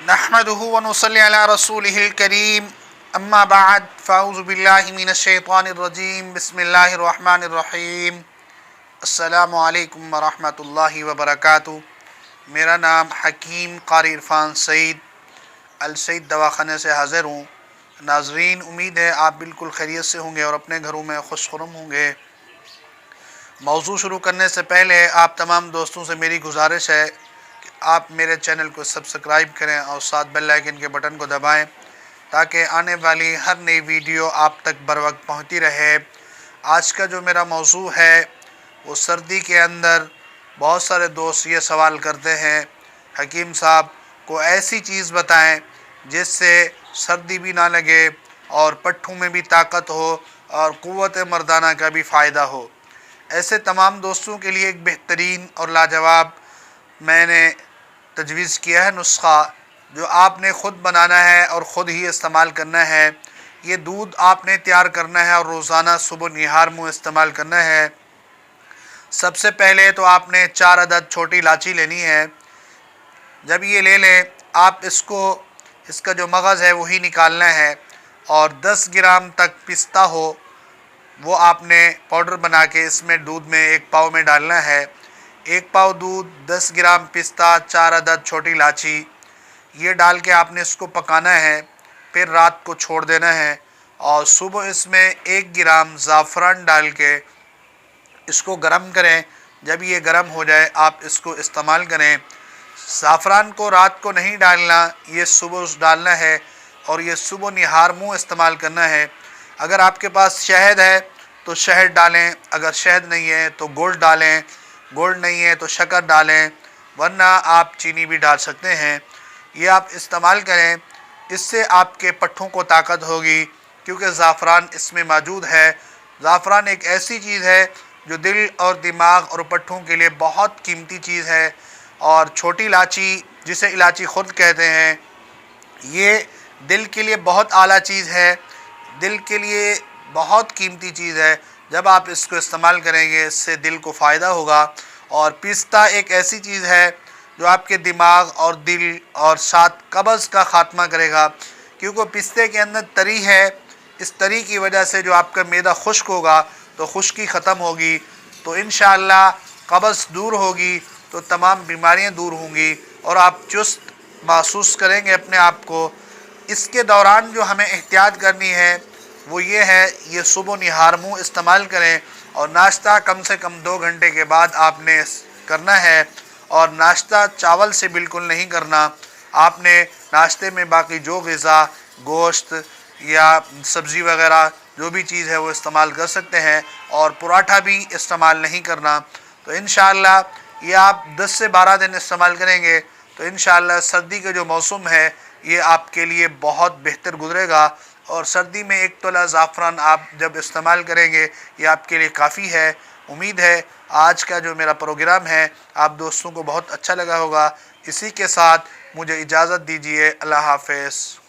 नहमदुहु व नुसल्ली अला रसूलिहिल करीम अम्मा बाद फ़अऊज़ु बिल्लाहि मिनश शैतानिर रजीम बिस्मिल्लाहिर रहमानिर रहीम अस्सलामु अलैकुम व रहमतुल्लाहि व बरकातुहू। मेरा नाम हकीम कारी इरफान सईद अल सईद दवाख़ाने से हाज़िर हूँ। नाज़रीन, उम्मीद है आप बिल्कुल खैरियत से होंगे और अपने घरों में खुशखुरम होंगे। मौज़ू शुरू करने से पहले आप तमाम दोस्तों से मेरी गुजारिश है कि आप मेरे चैनल को सब्सक्राइब करें और साथ बेल आइकन के बटन को दबाएं ताकि आने वाली हर नई वीडियो आप तक बर वक्त पहुँचती रहे। आज का जो मेरा मौज़ू है वो सर्दी के अंदर बहुत सारे दोस्त ये सवाल करते हैं, हकीम साहब को ऐसी चीज़ बताएं जिससे सर्दी भी ना लगे और पट्ठों में भी ताकत हो और क़ुव्वत मर्दाना का भी फ़ायदा हो। ऐसे तमाम दोस्तों के लिए एक बेहतरीन और लाजवाब मैंने तजवीज़ किया है नुस्ख़ा, जो आपने ख़ुद बनाना है और ख़ुद ही इस्तेमाल करना है। ये दूध आपने तैयार करना है और रोज़ाना सुबह निहार मुँह इस्तेमाल करना है। सबसे पहले तो आपने 4 अदद छोटी इलायची लेनी है। जब ये ले लें आप इसका जो मगज़ है वही निकालना है और 10 ग्राम तक पिस्ता हो वो आपने पाउडर बना के इसमें दूध में 1 पाव में डालना है। 1 पाव दूध, 10 ग्राम पिस्ता, 4 अदद छोटी इलायची, ये डाल के आपने इसको पकाना है। फिर रात को छोड़ देना है और सुबह इसमें 1 ग्राम ज़ाफ़रान डाल के इसको गरम करें। जब ये गरम हो जाए आप इसको इस्तेमाल करें। ज़ाफ़रान को रात को नहीं डालना, ये सुबह डालना है और ये सुबह निहार मुँह इस्तेमाल करना है। अगर आपके पास शहद है तो शहद डालें, अगर शहद नहीं है तो गुड़ डालें, गुड़ नहीं है तो शक्कर डालें, वरना आप चीनी भी डाल सकते हैं। ये आप इस्तेमाल करें, इससे आपके पट्ठों को ताकत होगी क्योंकि ज़ाफ़रान इसमें मौजूद है। ज़ाफ़रान एक ऐसी चीज़ है जो दिल और दिमाग और पट्ठों के लिए बहुत कीमती चीज़ है। और छोटी इलायची, जिसे इलायची ख़ुद कहते हैं, ये दिल के लिए बहुत आला चीज़ है, दिल के लिए बहुत कीमती चीज़ है। जब आप इसको इस्तेमाल करेंगे इससे दिल को फ़ायदा होगा। और पिस्ता एक ऐसी चीज़ है जो आपके दिमाग और दिल और साथ कब्ज़ का ख़ात्मा करेगा, क्योंकि पिस्ते के अंदर तरी है। इस तरी की वजह से जो आपका मैदा खुश्क होगा तो खुश्की ख़त्म होगी, तो इंशाअल्लाह कब्ज़ दूर होगी, तो तमाम बीमारियां दूर होंगी और आप चुस्त महसूस करेंगे अपने आप को। इसके दौरान जो हमें एहतियात करनी है वो ये है, ये सुबह निहार मुँह इस्तेमाल करें और नाश्ता कम से कम 2 घंटे के बाद आपने करना है। और नाश्ता चावल से बिल्कुल नहीं करना। आपने नाश्ते में बाकी जो ग़िज़ा, गोश्त या सब्ज़ी वग़ैरह जो भी चीज़ है वो इस्तेमाल कर सकते हैं और पराठा भी इस्तेमाल नहीं करना। तो इंशाअल्लाह ये आप 10 से 12 दिन इस्तेमाल करेंगे तो इंशाअल्लाह सर्दी का जो मौसम है ये आपके लिए बहुत बेहतर गुजरेगा। और सर्दी में 1 तोला ज़ाफ़रान आप जब इस्तेमाल करेंगे ये आपके लिए काफ़ी है। उम्मीद है आज का जो मेरा प्रोग्राम है आप दोस्तों को बहुत अच्छा लगा होगा। इसी के साथ मुझे इजाज़त दीजिए। अल्लाह हाफ़िज़।